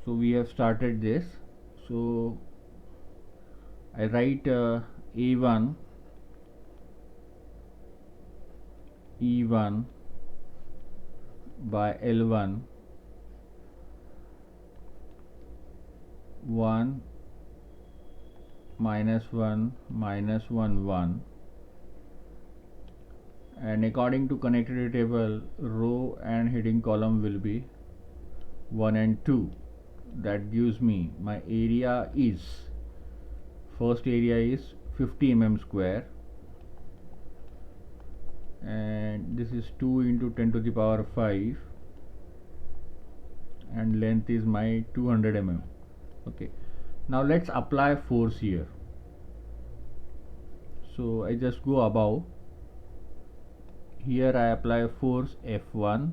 So we have started this. So I write A1 E1 by L1 1 -1 -1 1, and according to connectivity table, row and heading column will be 1 and 2. That gives me my area is, first area is 50 square, and this is 2 into 10 to the power 5, and length is my 200 Okay, now let's apply force here. So I just go above. Here I apply force F1,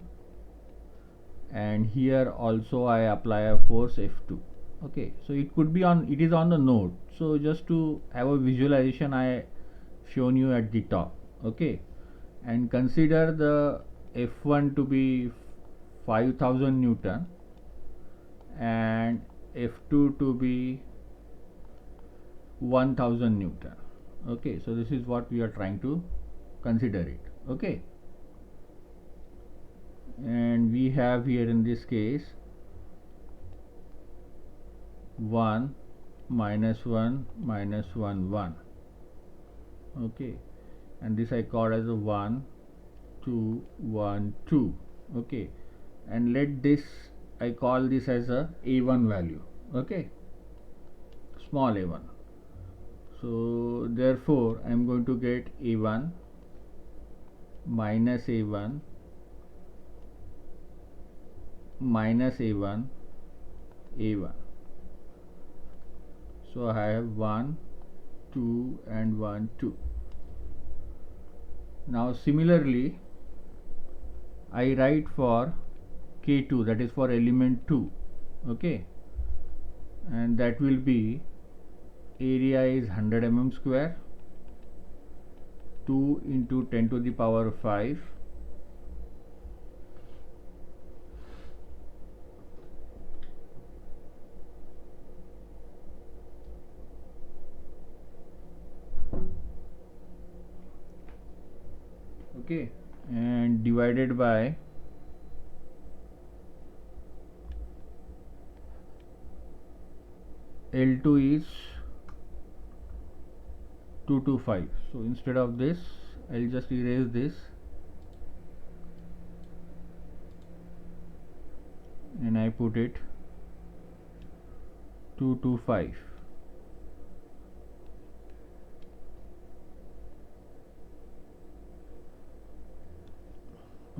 and here also I apply a force F2. Okay, so it could be on, it is on the node. So just to have a visualization, I shown you at the top. Okay, and consider the F1 to be 5000 Newton and F2 to be 1000 Newton. Okay, so this is what we are trying to consider it. Okay, and we have here in this case 1 -1 -1 1. Okay, and this I call as a 1 2 1 2. Okay, and let this, I call this as a A1 value. Okay, small a1. So therefore I am going to get A1 minus A1 minus A1 A1. So I have 1 2 and 1 2. Now similarly I write for K2, that is for element 2. Okay, and that will be, area is 100 square, 2 into 10 to the power 5, okay, and divided by L2 is 225. So instead of this I'll just erase this and I put it 225.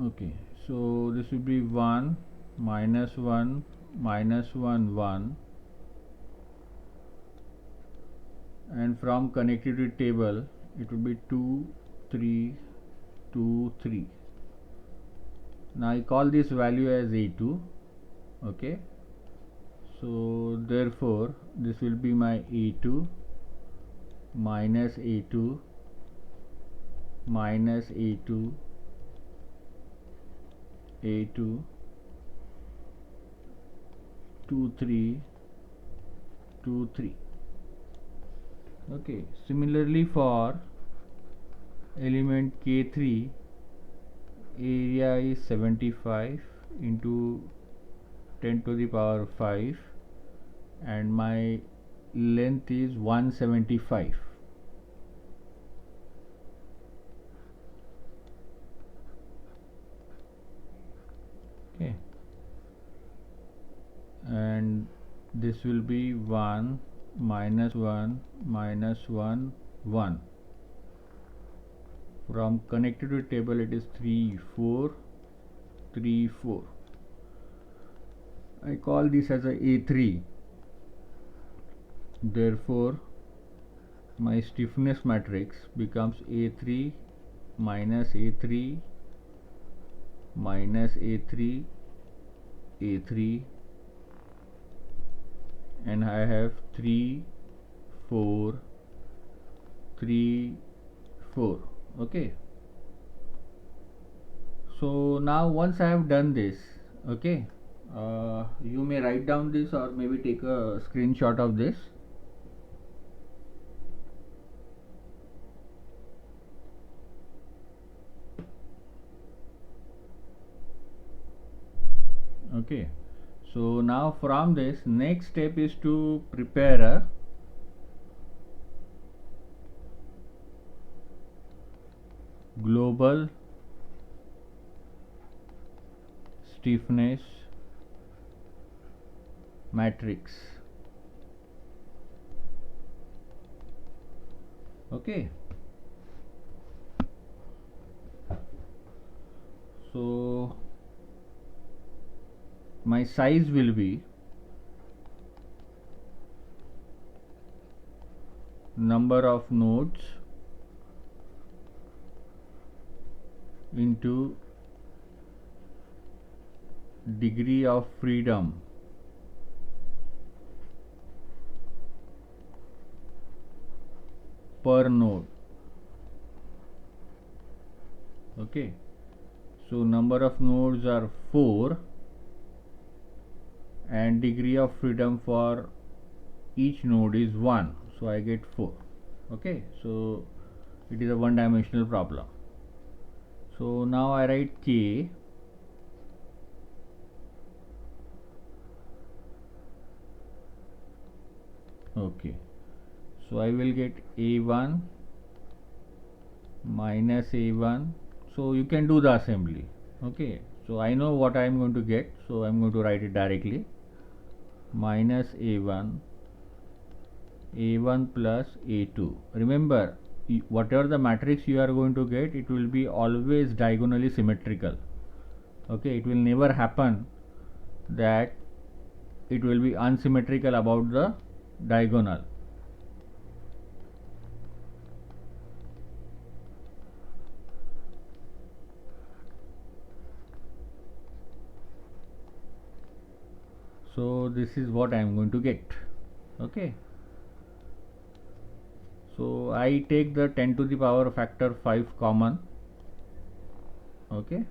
Okay, so this will be 1 -1 -1 1, and from connectivity table it will be 2 3 2 3. Now I call this value as A2. Okay, so therefore this will be my A2 minus A2 minus A2 A2 2 3 2 3. Okay, similarly for element K3, area is 75 into 10 to the power 5, and my length is 175. Okay, and this will be 1 -1 -1 1. From connectivity table it is 3 4 3 4. I call this as a A3. Therefore my stiffness matrix becomes A3 minus A3 minus A3 A3, and I have 3 4 3 4. Okay, so now once I have done this, okay, You may write down this or maybe take a screenshot of this. Okay, so now from this, next step is to prepare a global stiffness matrix. Okay, so my size will be number of nodes into degree of freedom per node. Okay, so number of nodes are 4 and degree of freedom for each node is 1, so I get 4. Okay, so it is a one dimensional problem. So now I write K okay, so I will get A1 minus A1, so you can do the assembly. Okay, so I know what I am going to get, so I am going to write it directly, minus A1 plus A2. Remember, whatever the matrix you are going to get, it will be always diagonally symmetrical. Okay, it will never happen that it will be unsymmetrical about the diagonal. So this is what I am going to get. Okay, so I take the 10 to the power factor 5 common. Okay,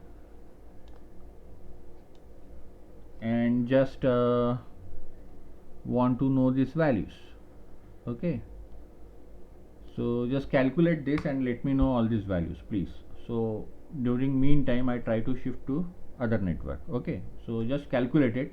and just want to know these values. Okay, so just calculate this and let me know all these values, please. So during meantime I try to shift to other network. Okay, so just calculate it.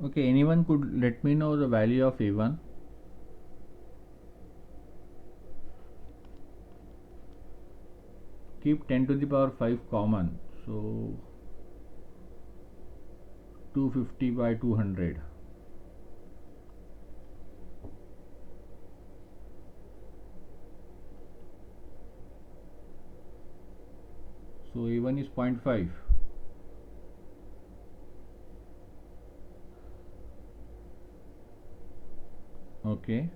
Okay, anyone could let me know the value of A1? Keep 10 to the power 5 common, so 250 by 200. So A1 is 0.5. Okay.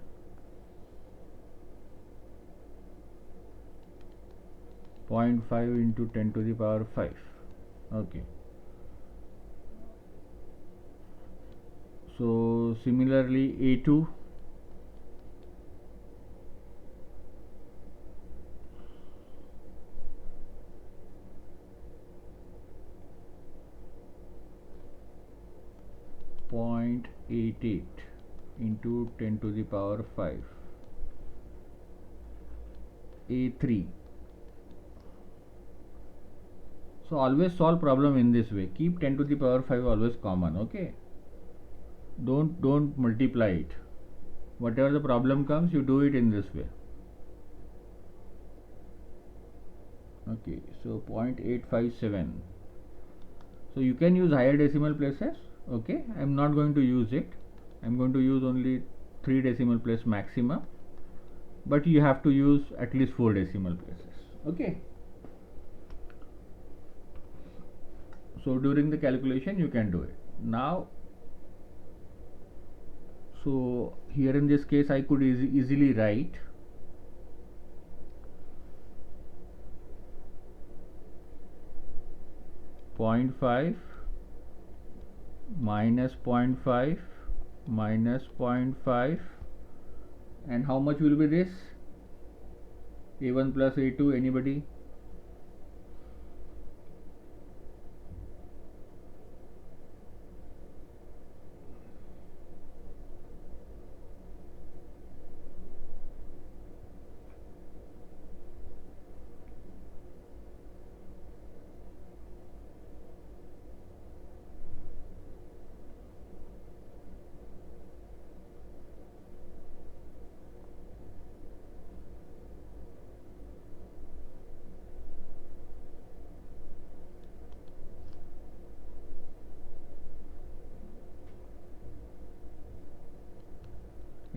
Point 0.5 into 10 to the power 5. Okay. So similarly A2, point 0.88 into 10 to the power 5. A3. So always solve problem in this way. Keep 10 to the power 5 always common. Okay. Don't multiply it. Whatever the problem comes, you do it in this way. Okay. So 0.857. So you can use higher decimal places. Okay. I am not going to use it. I am going to use only 3 decimal place maximum. But you have to use at least 4 decimal places. Okay. So during the calculation you can do it. Now, so here in this case I could easily write point 0.5 minus 0.5 minus 0.5, and how much will be this? A1 plus A2, anybody?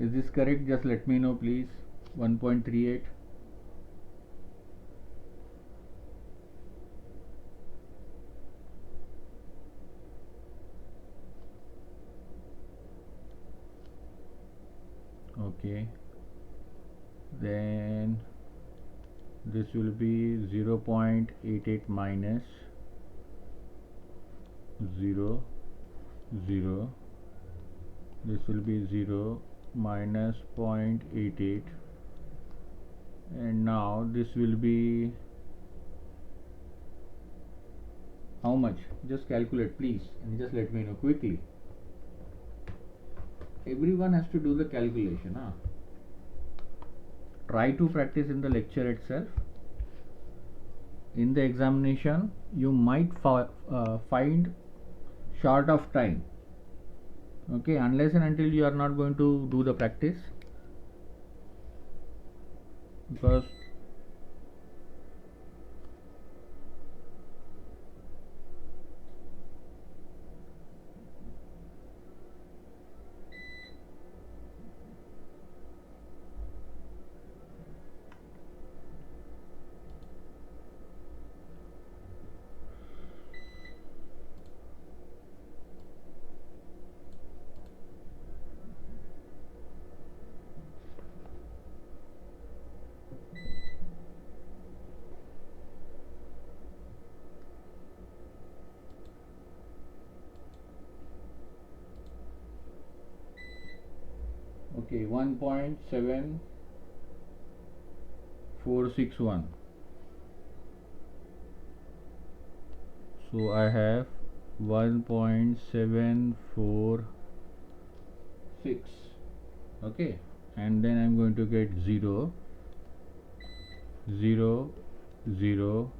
Is this correct? Just let me know please. 1.38. Okay, then this will be 0.88 minus 0 0. This will be 0 minus 0.88, and now this will be how much? Just calculate please, and just let me know quickly. Everyone has to do the calculation. Try to practice in the lecture itself. In the examination you might find short of time. Okay, unless and until you are not going to do the practice, because okay, 1.7461. So I have 1.746. Okay, and then I'm going to get 0 0 0.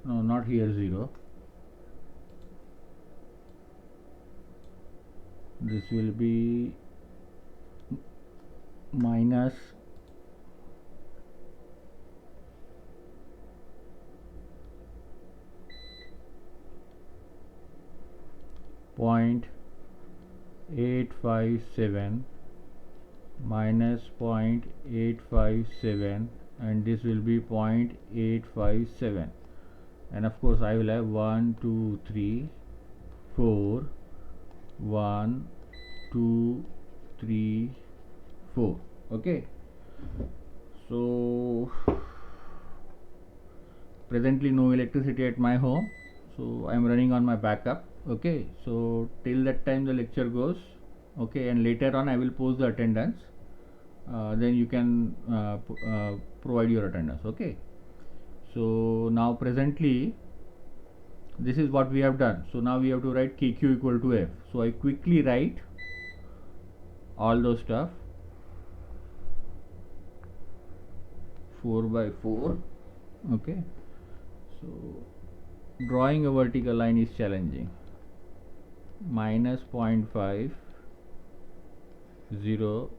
No, not here 0. this will be minus point 857 minus 0.857, and this will be 0.857, and of course I will have 1 2 3 4 1 2 3 4. Okay, so presently no electricity at my home, so I am running on my backup. Okay, so till that time the lecture goes. Okay, and later on I will post the attendance, then you can provide your attendance. Okay, so now presently this is what we have done. So now we have to write kq equal to f. So I quickly write all those stuff. 4 by 4. Okay, so drawing a vertical line is challenging. Minus 0.5 0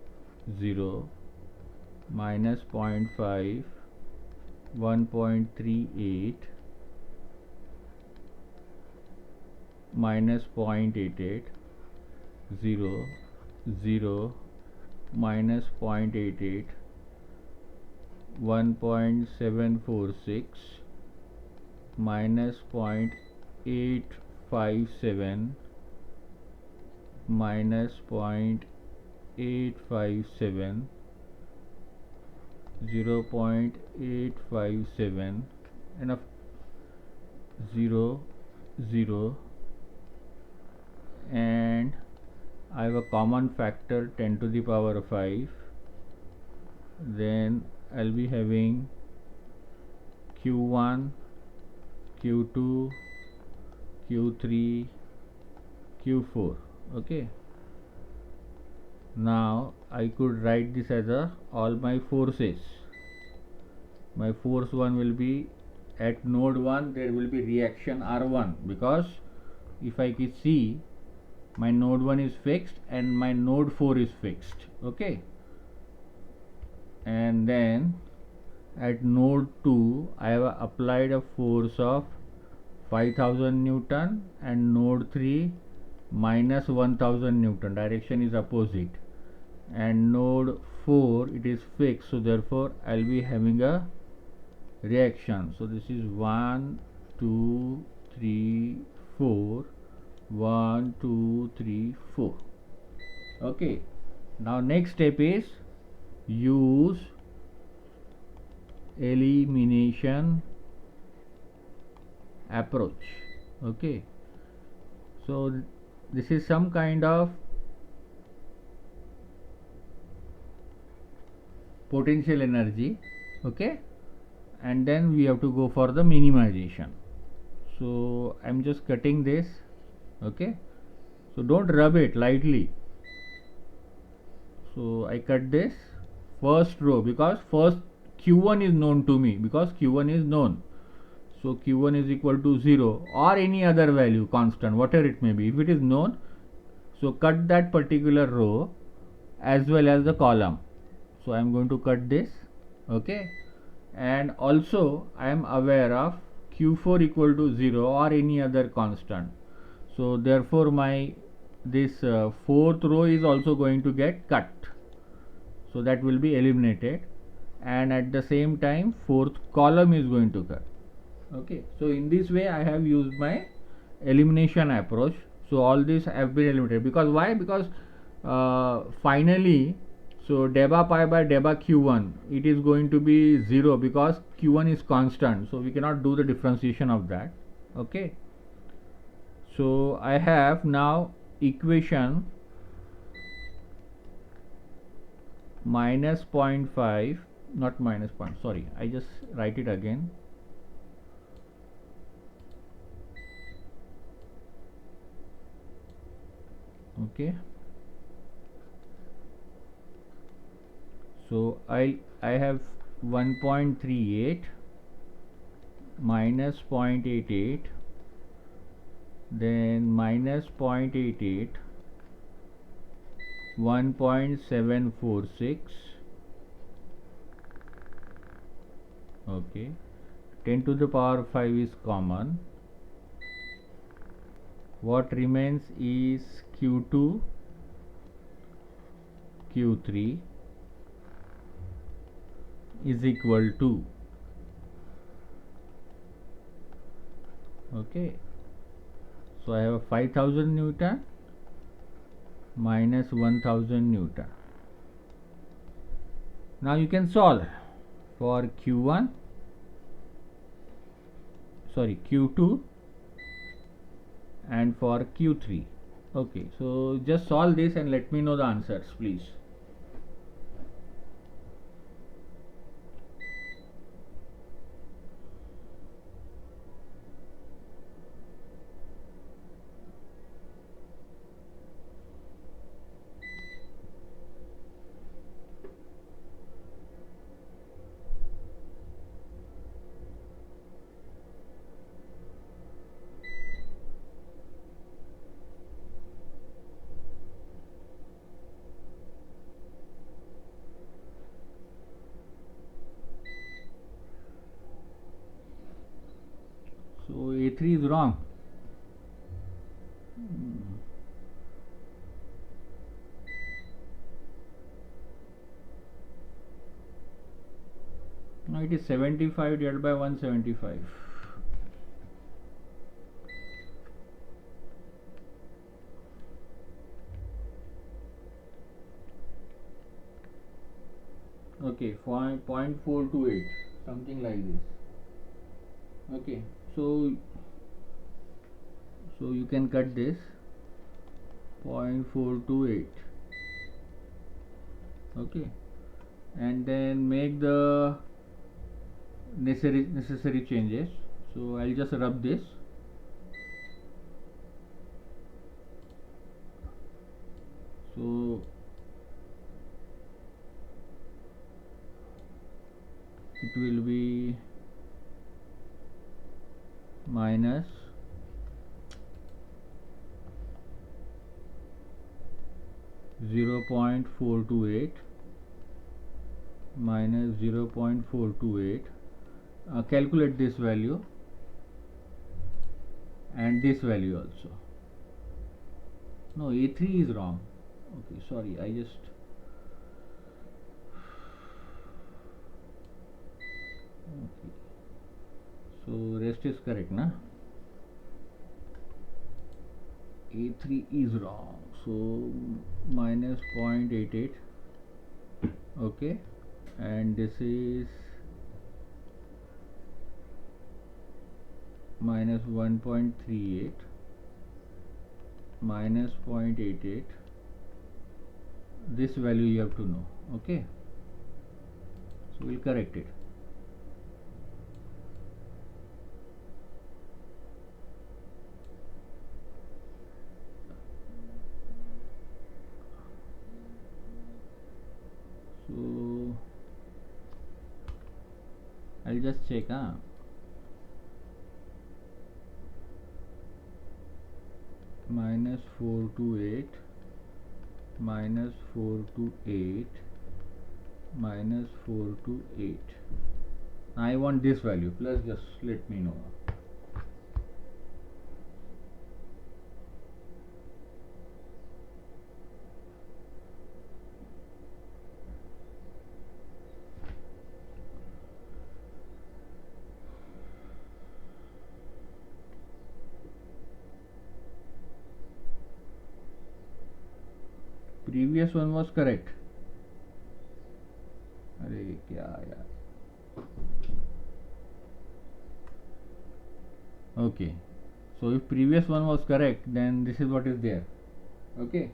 0 minus 0.5 1.38 minus 0.88 0 0 minus 0.88 1.746 minus 0.857 minus 0.857 0.857 and of 0 0, and I have a common factor 10 to the power 5. Then I'll be having q1 q2 q3 q4. Okay, now I could write this as all my forces. My force 1 will be at node 1, there will be reaction R1, because if I can see, my node 1 is fixed and my node 4 is fixed. Okay, and then at node 2 I have applied a force of 5000 Newton, and node 3 minus 1000 Newton, direction is opposite, and node 4 it is fixed, so therefore I'll be having a reaction. So this is 1 2 3 4 1 2 3 4. Okay, now next step is use elimination approach. Okay, so this is some kind of potential energy. Okay, and then we have to go for the minimization. So I'm just cutting this. Okay, so don't rub it lightly. So I cut this first row, because first q1 is known to me, because q1 is known. So q1 is equal to 0 or any other value, constant, whatever it may be, if it is known. So cut that particular row as well as the column. So I am going to cut this. Okay, and also I am aware of q4 equal to 0 or any other constant. So therefore my this fourth row is also going to get cut, so that will be eliminated, and at the same time fourth column is going to cut. Okay, so in this way I have used my elimination approach. So all these have been eliminated, because why? Because finally, so deba pi by deba q1, it is going to be 0, because q1 is constant, so we cannot do the differentiation of that. Okay, so I have now equation minus 0.5, not minus point, sorry, I just write it again. Okay, so I have 1.38 minus 0.88, then minus 0.88 1.746. Okay, 10 to the power 5 is common. What remains is Q2, Q3 is equal to, okay, so I have 5000 Newton minus 1000 Newton. Now you can solve for Q1, sorry, Q2 and for Q3. Okay, so just solve this and let me know the answers, please. So A3 is wrong. No, it is 75 divided by 175. Okay, 0.428, something like this. Okay, so you can cut this 0.428. Okay, and then make the necessary changes. So I'll just rub this. So it will be minus 0.428 minus 0.428. Calculate this value and this value also. No, A3 is wrong. Okay, sorry, I just okay. So rest is correct, na? A3 is wrong. So minus 0.88. Okay, and this is minus 1.38 minus 0.88. This value you have to know. Okay, so we'll correct it. So I'll just check, minus 428 minus 428 minus 428. I want this value, plus just let me know. Previous one was correct. अरे क्या यार. Okay, so if previous one was correct, then this is what is there. Okay,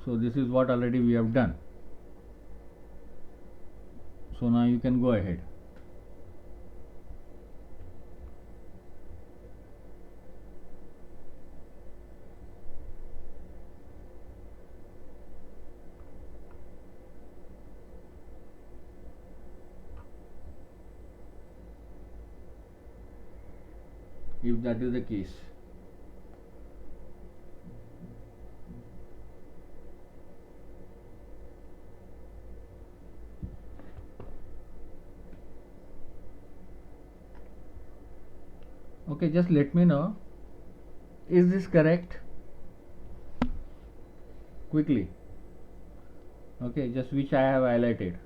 so this is what already we have done. So now you can go ahead. If that is the case. Okay, just let me know, is this correct quickly? Okay, just which I have highlighted.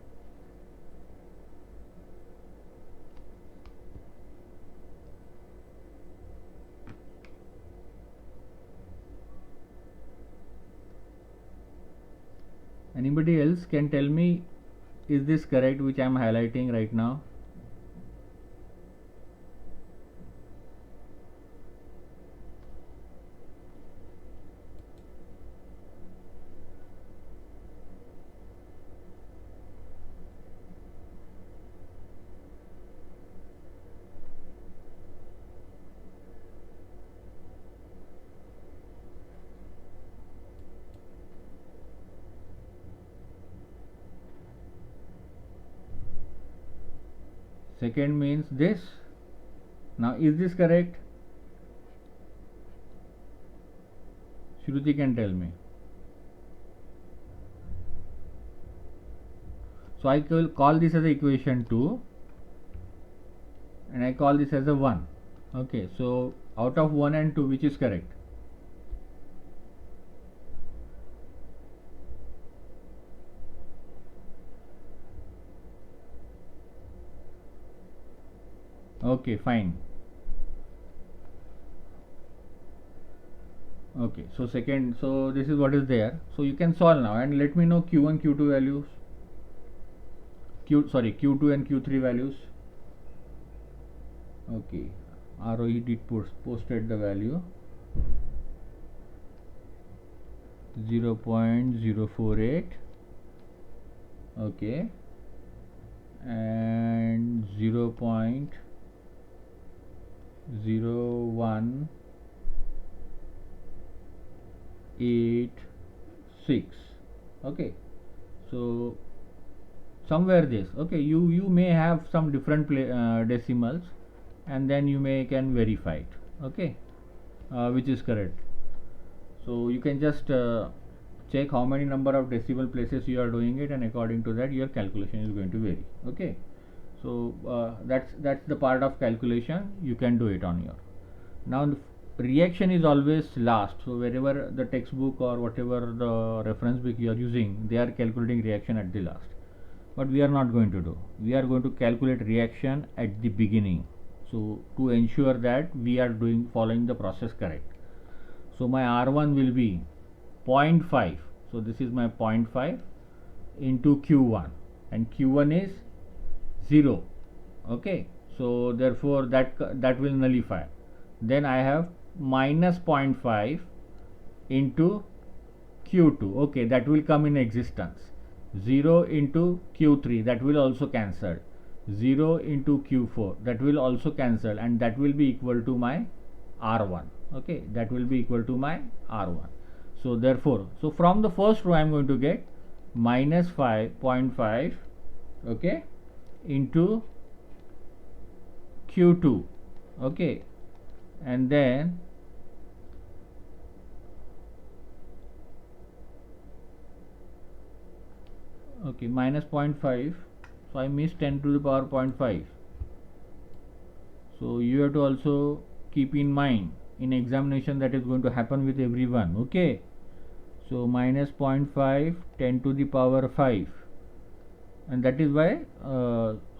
Anybody else can tell me, is this correct which I am highlighting right now? Second means this. Now is this correct? Shruti can tell me. So I will call this as equation 2 and I call this as a 1. Okay, so out of 1 and 2, which is correct? Okay, fine. Okay, so second, so this is what is there. So you can solve now and let me know Q1, Q2 values. Q2 and Q3 values. Okay, ROE did posted the value 0.048. Okay, and 0.0186. Okay, so somewhere this. Okay, you may have some different decimals and then you can verify it. Okay, which is correct. So you can just check how many number of decimal places you are doing it, and according to that your calculation is going to vary. Okay, so that's the part of calculation. You can do it on your. Now the reaction is always last, so wherever the textbook or whatever the reference book you are using, they are calculating reaction at the last, but we are not going to do. We are going to calculate reaction at the beginning, so to ensure that we are following the process correct. So my R1 will be 0.5. So this is my 0.5 into Q1, and Q1 is 0. Okay, so therefore that will nullify. Then I have minus 0.5 into Q2. Okay, that will come in existence. 0 into Q3, that will also cancel. 0 into Q4, that will also cancel, and that will be equal to my R1. Okay, that will be equal to my R1. So therefore, so from the first row I am going to get minus 5.5, okay, into Q2. Okay, and then okay, minus 0.5. So I missed 10 to the power 0.5. So you have to also keep in mind in examination that is going to happen with everyone. Okay, so minus 0.5 10 to the power 5, and that is why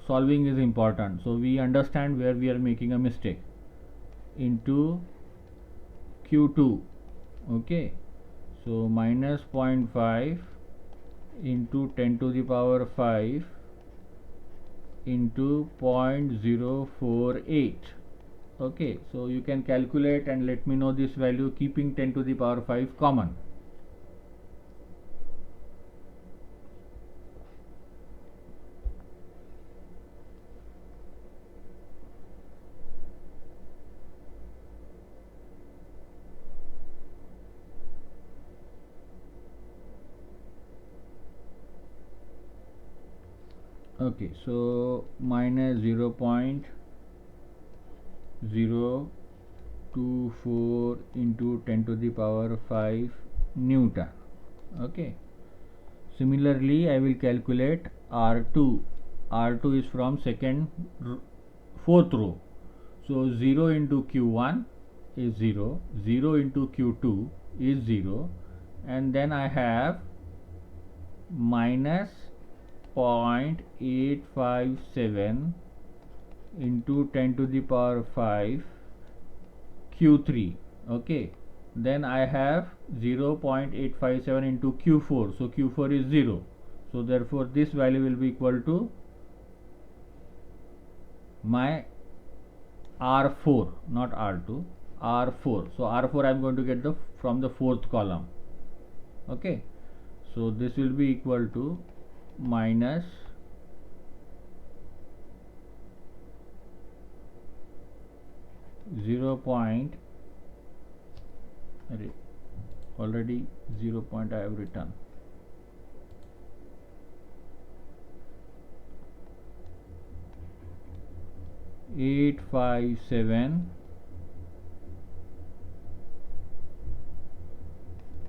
solving is important, so we understand where we are making a mistake. Into Q2. Okay, so minus 0.5 into 10 to the power 5 into 0.048. Okay, so you can calculate and let me know this value keeping 10 to the power 5 common. Okay, so minus 0.024 into 10 to the power 5 Newton. Okay, similarly I will calculate R2. R2 is from fourth row, So 0 into Q1 is 0, 0 into Q2 is 0, and then I have minus 0.857 into 10 to the power 5 Q3. Okay, then I have 0.857 into Q4, so Q4 is 0, so therefore this value will be equal to my R4, not R2, R4. So R4 I am going to get from the fourth column. Okay, so this will be equal to minus already 0 point I have written. .857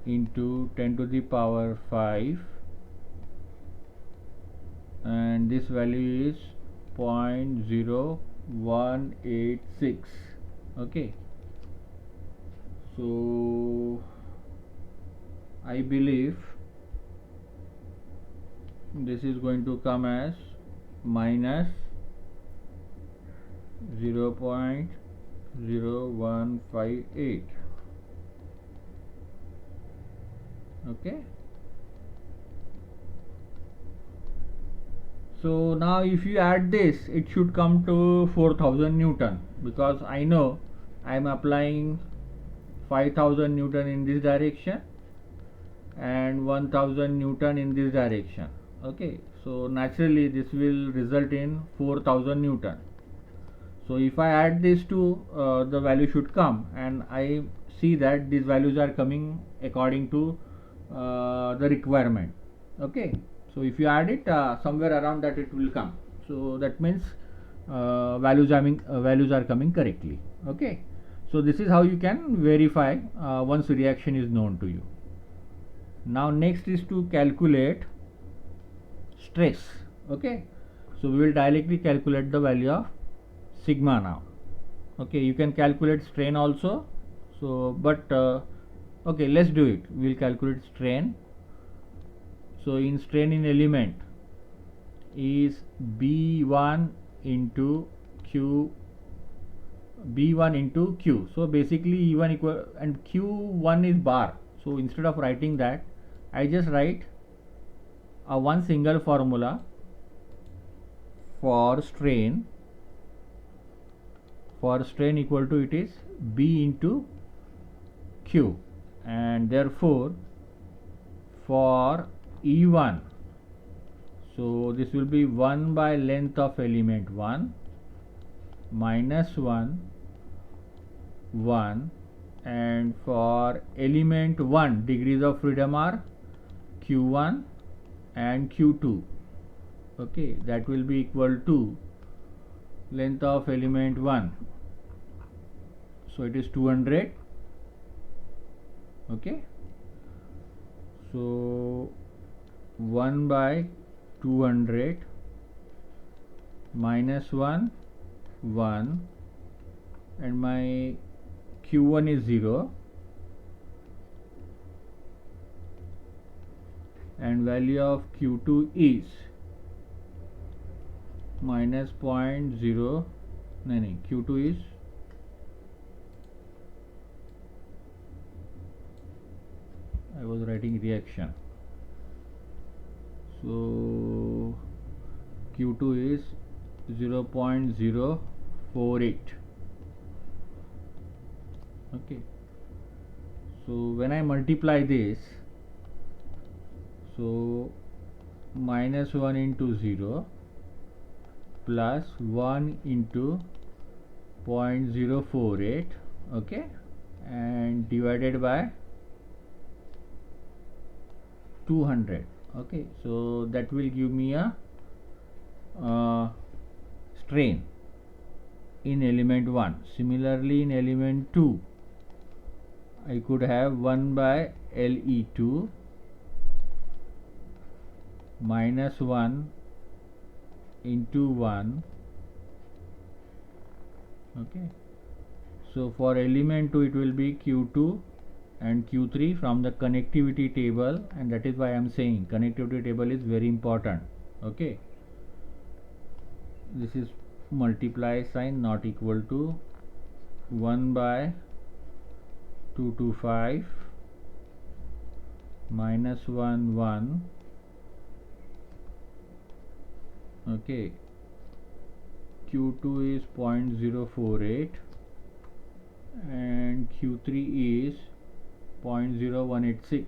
into 10 to the power 5, and this value is 0.0186. Okay, so I believe this is going to come as minus 0.0158. Okay, so now if you add this, it should come to 4000 Newton, because I know I am applying 5000 Newton in this direction and 1000 Newton in this direction. Okay, so naturally this will result in 4000 Newton. So if I add this to the value should come, and I see that these values are coming according to the requirement. Okay, so if you add it somewhere around that, it will come. So that means values are coming correctly. Okay, so this is how you can verify once reaction is known to you. Now next is to calculate stress. Okay, so we will directly calculate the value of sigma now. Okay, you can calculate strain also, so but okay, let's do it. We will calculate strain. So in strain in element is B1 into Q, B1 into Q. So basically E1 equal, and Q1 is bar. So instead of writing that, I just write a one single formula for strain. For strain equal to, it is B into Q, and therefore for E1, so this will be 1 by length of element 1 minus 1, 1, and for element 1 degrees of freedom are Q1 and Q2. Okay, that will be equal to length of element 1, so it is 200. Okay, so 1 by 200 minus 1, 1, and my Q1 is 0, and value of Q2 is minus 0.0, Q2 is I was writing reaction, so Q2 is 0.048. Okay, so when I multiply this, so minus 1 into 0 plus 1 into 0.048, okay, and divided by 200. Okay, so that will give me a strain in element 1. Similarly in element 2, I could have 1 by Le2 minus 1 into 1 Okay, so for element 2 it will be q2 and q3 from the connectivity table, and that is why I am saying connectivity table is very important. Okay, this is multiply sign not equal to 1 by 225 minus 1 1. Okay, q2 is 0.048 and q3 is 0.0186.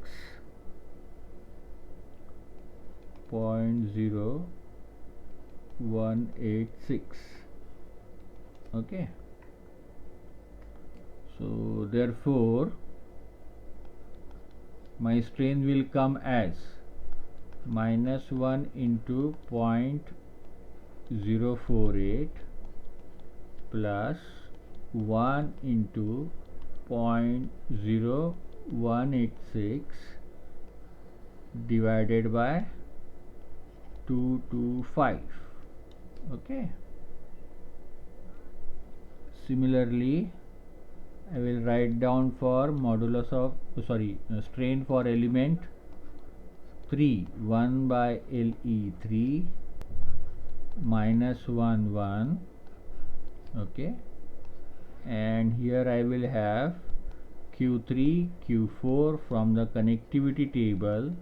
0.0186. Okay, so therefore my strain will come as minus 1 into 0.048 plus 1 into 0.0186 divided by 225. Okay, similarly I will write down for modulus of strain for element 3 1 by LE3 minus 1 1. Okay, and here I will have q3 q4 from the connectivity table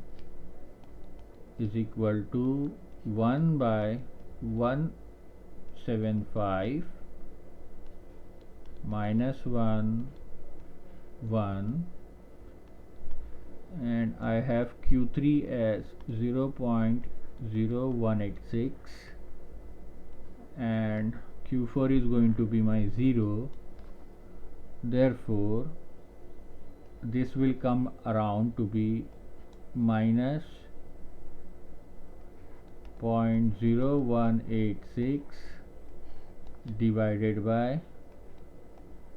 is equal to 1 by 175 minus 1 1, and I have q3 as 0.0186 and q4 is going to be my 0. Therefore this will come around to be minus 0.0186 divided by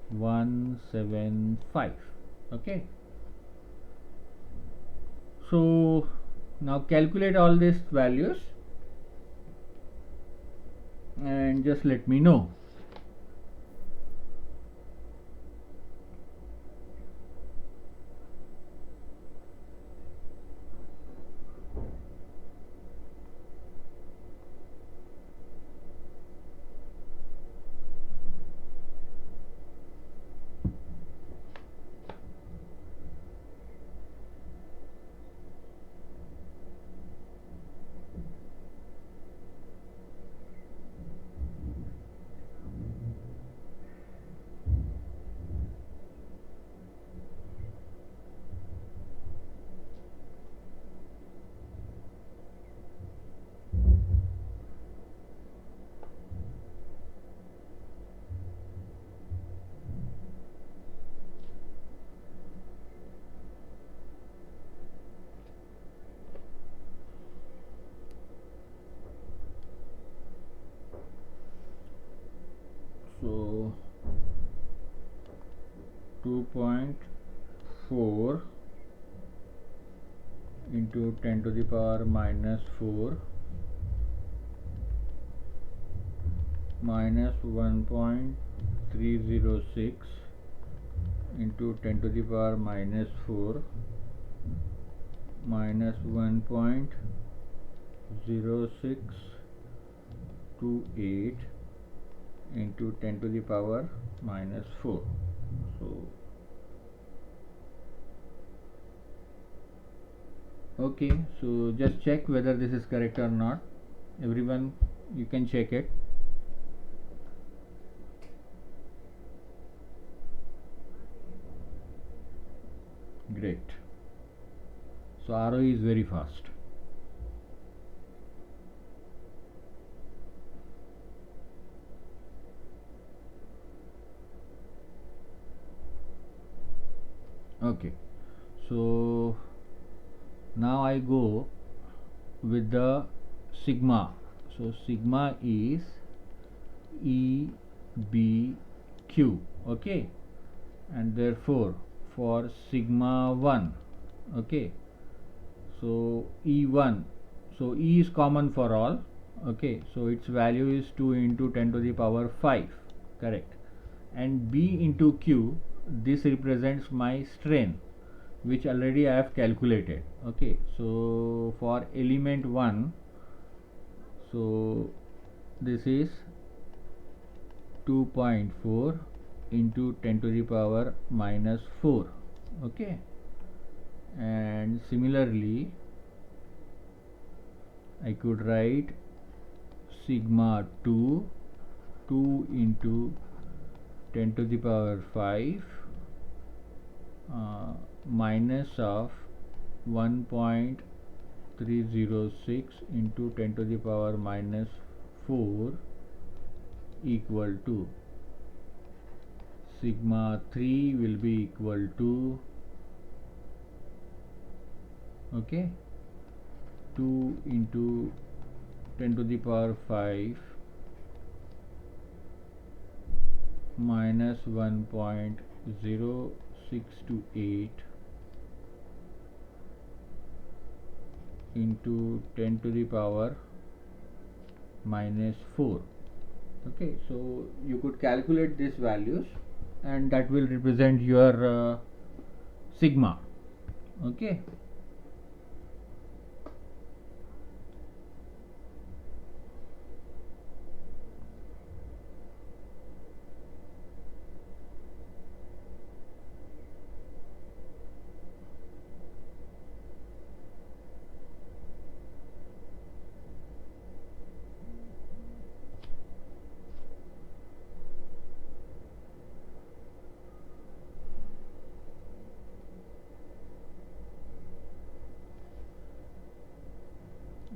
175. Okay, so now calculate all these values and just let me know. So 2.4 into 10 to the power minus 4 minus 1.306 into 10 to the power minus 4 minus 1.0628 into 10 to the power minus 4. So okay, so just check whether this is correct or not. Everyone, you can check it. Great. So ROE is very fast. Okay, so now I go with the sigma. So sigma is EBQ. Okay, and therefore for sigma 1, okay, so E1, so E is common for all. Okay, so its value is 2 into 10 to the power 5. Correct. and B into Q, this represents my strain, which already I have calculated. Okay, so for element 1, so this is 2.4 into 10 to the power minus 4. Okay, and similarly I could write sigma 2 into 10 to the power 5 minus of 1.306 into 10 to the power minus 4 equal to sigma 3 will be equal to, okay, 2 into 10 to the power 5 minus 1.0628 into 10 to the power minus 4. Okay, so you could calculate these values and that will represent your sigma. Okay.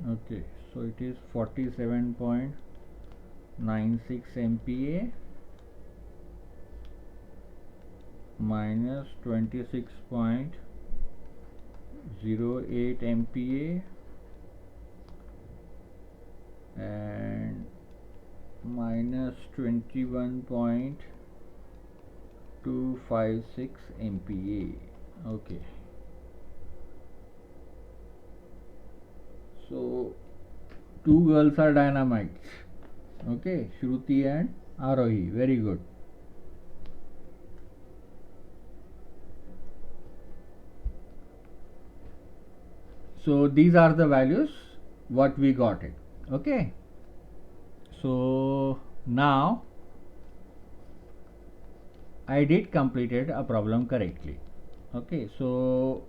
Okay, so it is 47.96 MPa minus 26.08 MPa and minus 21.256 MPa. Okay. So two girls are dynamites. Okay, Shruti and Arohi. Very good. So these are the values what we got it. Okay. So now I did completed a problem correctly. Okay, so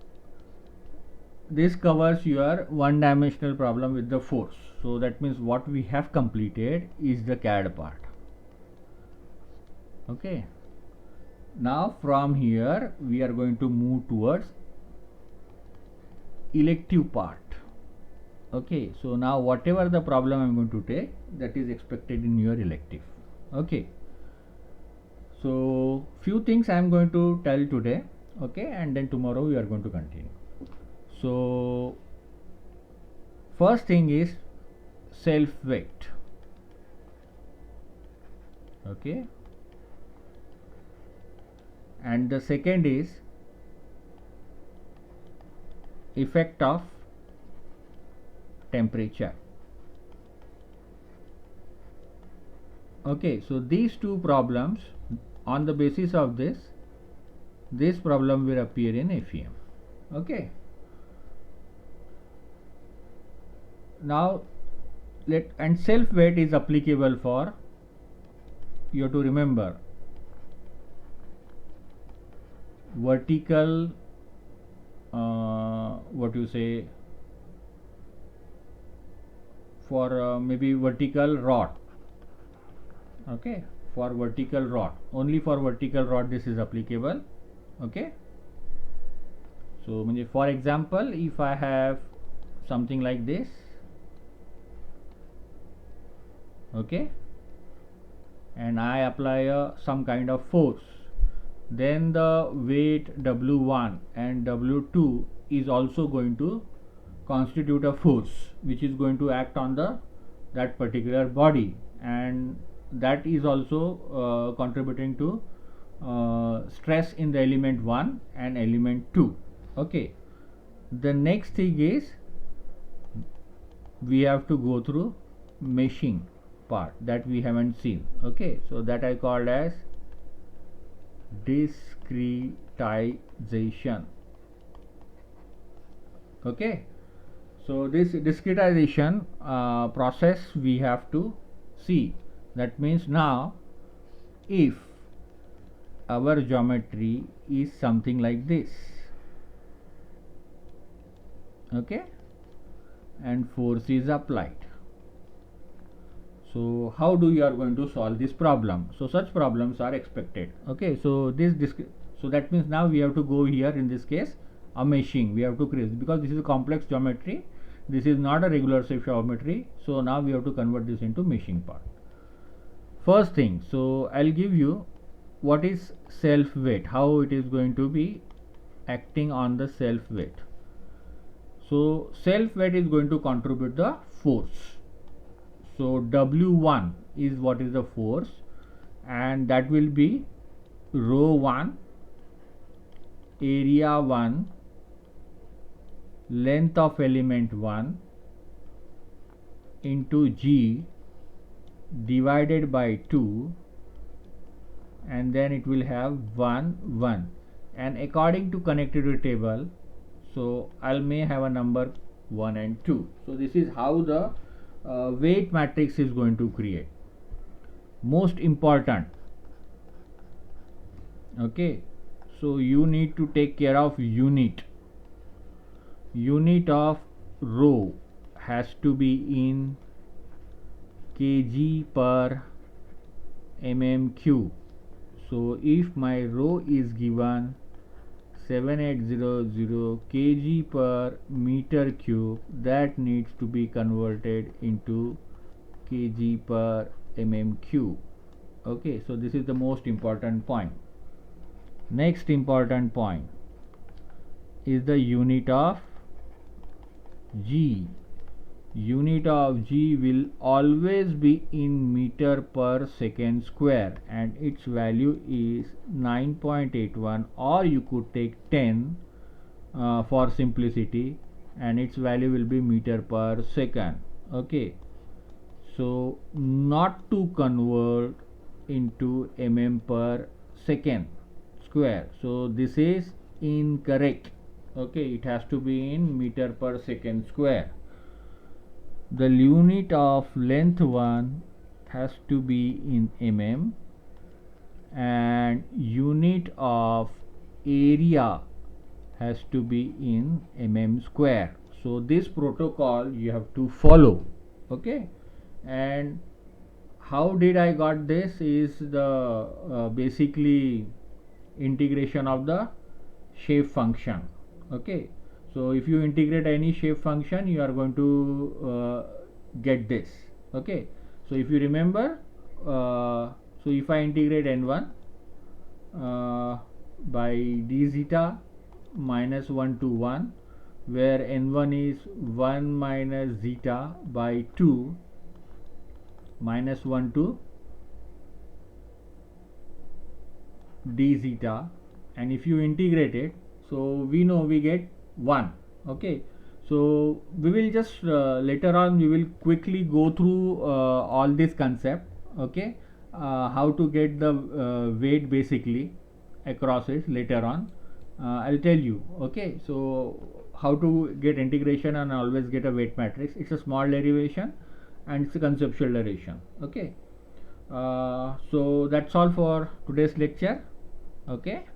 this covers your one-dimensional problem with the force. So that means what we have completed is the CAD part. Okay. Now from here we are going to move towards elective part. Okay, so now whatever the problem I'm going to take, that is expected in your elective. Okay, so few things I'm going to tell today. Okay, and then tomorrow we are going to continue. So first thing is self weight. Okay, and the second is effect of temperature. Okay, so these two problems, on the basis of this problem will appear in FEM. Okay, now and self weight is applicable for, you have to remember, vertical what you say, for maybe vertical rod. Okay, for vertical rod, only for vertical rod this is applicable. Okay, so for example, if I have something like this, okay, and I apply some kind of force, then the weight W1 and W2 is also going to constitute a force which is going to act on that particular body, and that is also contributing to stress in the element 1 and element 2. Okay, the next thing is we have to go through meshing part that we haven't seen. Okay, so that I called as discretization. Okay, so this discretization process we have to see. That means now if our geometry is something like this, okay, and force is applied, so how do you are going to solve this problem? So such problems are expected. Okay, so so that means now we have to go here, in this case a meshing we have to create, because this is a complex geometry, this is not a regular shape geometry. So now we have to convert this into meshing part. First thing, so I'll give you what is self weight, how it is going to be acting on the self weight. So self weight is going to contribute the force. So W1 is what is the force, and that will be rho 1, area 1, length of element 1 into G divided by 2, and then it will have 1 1, and according to connectivity table, so I may have a number 1 and 2. So this is how the weight matrix is going to create. Most important, okay, so you need to take care of unit of rho has to be in kg per mm cube. So if my rho is given 7800 kg per meter cube, that needs to be converted into kg per mm cube. Okay, so this is the most important point. Next important point is the unit of G. Unit of G will always be in meter per second square, and its value is 9.81, or you could take 10 for simplicity, and its value will be meter per second. Okay, so not to convert into mm per second square, so this is incorrect. Okay, it has to be in meter per second square. The unit of length 1 has to be in mm, and unit of area has to be in mm square. So this protocol you have to follow. Okay, and how did I got this is the basically integration of the shape function. Okay, so if you integrate any shape function, you are going to get this. Okay, so if you remember, so if I integrate n1 by d zeta minus 1 to 1, where n1 is 1 minus zeta by 2 minus 1 to d zeta, and if you integrate it, so we know we get 1. Okay, so we will just later on we will quickly go through all this concept. Okay, how to get the weight basically across it later on. I'll tell you. Okay, so how to get integration and always get a weight matrix. It's a small derivation and it's a conceptual derivation. Okay, so that's all for today's lecture. Okay.